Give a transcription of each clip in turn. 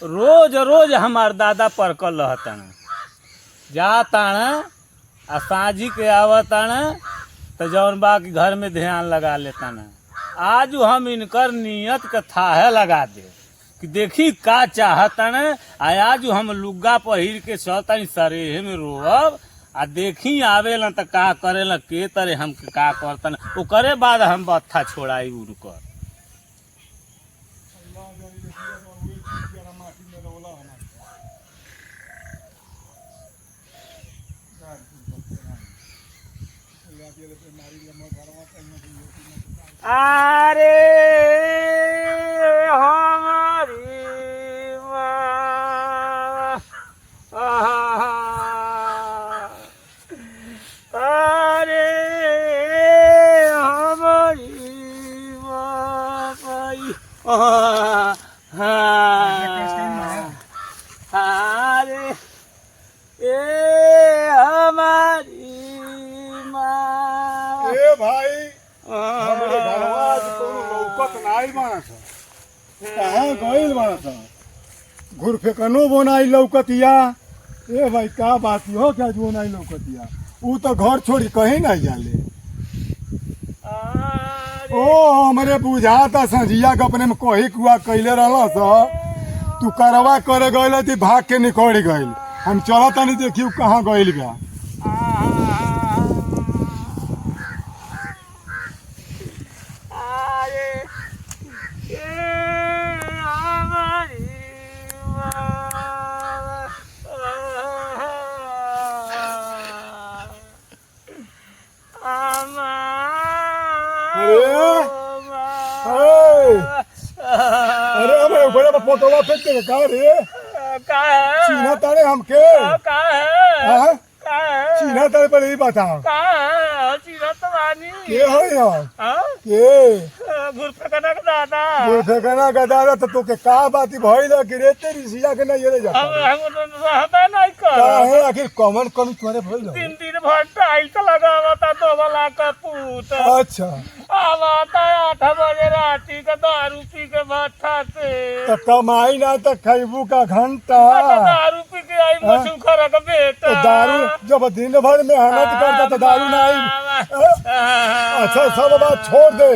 रोज रोज हमार दादा परकल रहतन जा ताण आ साँझी के आवतान तो जौन बा कि घर में ध्यान लगा लेता न। आज हम इनकर नियत के थाहे लगा दे कि देखी का चाहतन। आज हम लुग्गा पहिर के चलतनी सरेहे में रोब आ देखी आवेलन त का करेलन के तरे हम का करतन ओकरे बाद हम बत्था छोड़ाई उड़कर। अरे हमारी माँ अरे हमारी माँ भाई अरे हमारी माँ ए भाई हमरे घरवा से कोनो लौकत नाई मानस कहाँ गइल मानस घुर फेकनो बोनाई लौकतिया। ए भाई का बात हो क्या जो नाई लौकतिया ऊ तो घर छोड़ी कहीं नहीं जाले। ओ हमरे बुझाता संजिया के अपने में कही कुआ कइले रहलस तू करवा करे गइल ती भाग के निकल गइल। हम चलत नहीं देखियो कहाँ गइल बा। अरे हमें ऊपर में फोटोवा फेंक के का रे का है चीना तारे हमके का है हां का है चीना तारे पर ही बताओ का है चीना तो वानी के हो यार हां के घुर फेंकना का दादा वो ठेकाना गदारा तो के का बात भइल कि रे तेरी सिया के नहीं ले जाता हम रहता नहीं कर काहे आखिर कॉमन कमी तुम्हारे भइल दिन भर टाइल्स लगावता दो वाला का पूत अच्छा आवता 8 बजे राती का दारू पी के भट्ठा से तो कमाई ना तो खैबू का घंटा दारू पी के आई मछू खरा का बेटा तो दारू जब दिन भर मेहनत करता तो दारू नहीं। अच्छा सब बात छोड़ दे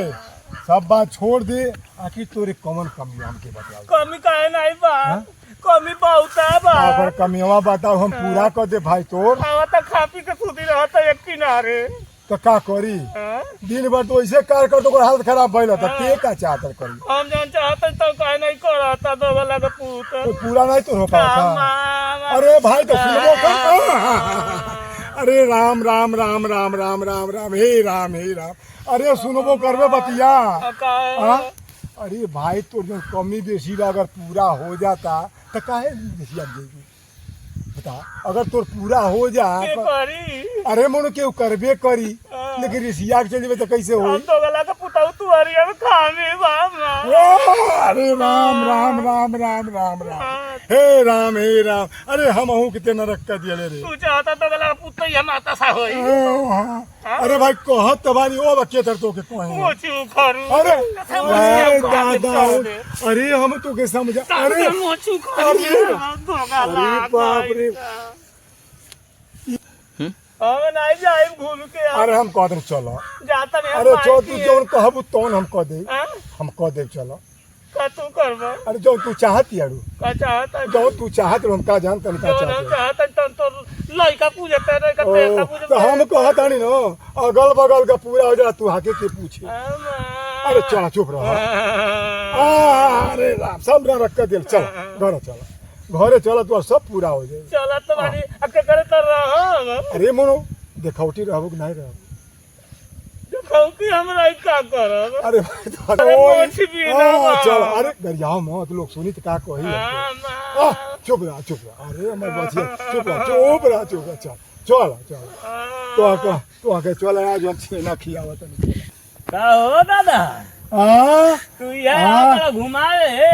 सब बात छोड़ दे आखिर तोरे कॉमन कमी हमके बताओ। कमी काहे नहीं बा कमी बहुत है बा अगर कमियावा बताओ हम पूरा कर दे भाई तोर आवता खा पी के खुदी रहता एक किनारे तो का करी दिन भर तो ऐसे कार कर तो हालत खराब भइल त के का चाहत करी हम जौन चाहते तो काहे नहीं करता दो वाला का पूत तो पूरा नहीं तो हो पाता। अरे भाई तो सुनबो कर अरे राम राम राम राम राम राम राम हे राम अरे सुनबो करबे बतिया हाँ? अरे भाई तो जो कमी बेसी अगर पूरा हो जाता तो काहे बेसी आ जाएगी बता अगर तोर पूरा हो जा अरे मनो केहू करबे करी लेकिन रिसिया के चल तो कैसे हो तो वाला का पुताऊ तू अरिया में खामे बामा अरे राम राम राम राम राम राम हे राम अरे हम हूँ कितने नरक कर दिया रे तू चाहता तो वाला पुता ही हम आता सा होई अरे भाई कहत तबानी ओ बच्चे तर तो के कहीं मोचू खरू अरे दादा अरे हम तो के समझ अरे मोचू खरू अरे बाप रे हम नहीं जाए घूम के अरे हम कह दे चलो जाता नहीं अरे जो तू जोन कहबू तोन हम कह दे हम कह दे चलो का तू करबा अरे जो तू चाहती यारू का चाहता जो तू चाहत हम का जानत हम का जो चाहत चाहता तो लड़का पूजता रे का तेरा पूजता तो हम कहत नहीं न अगल बगल का पूरा हो जा तू आके के पूछे अरे चल चुप रह अरे राम सब रख के दिल चल घरे चल तू सब पूरा हो जाए चला तो बानी अके करे कर रहा अरे मोनो देखौटी रहबो कि नहीं रहबो देखौ कि हमरा का करब अरे मोछ भी ना चल अरे गरियाओ मत लोग सुनी तो का कही चुप रह अरे हमर बचिया चुप रह चल तो आके चल आज हम छेना खियावत नहीं का हो दादा तू यार घुमावे हे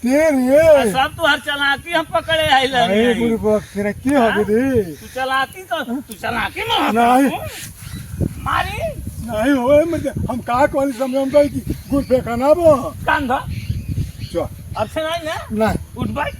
तेरे सब तू हर चलाकी हम पकड़े आइल अरे गुरु तेरा की हो गई तू चलाकी में नहीं मारी नहीं होए मुझे हम का कहली समझ हम कही कि गुड़ फेंकाना बो कांधा चल अब से नहीं ना नहीं उठ भाई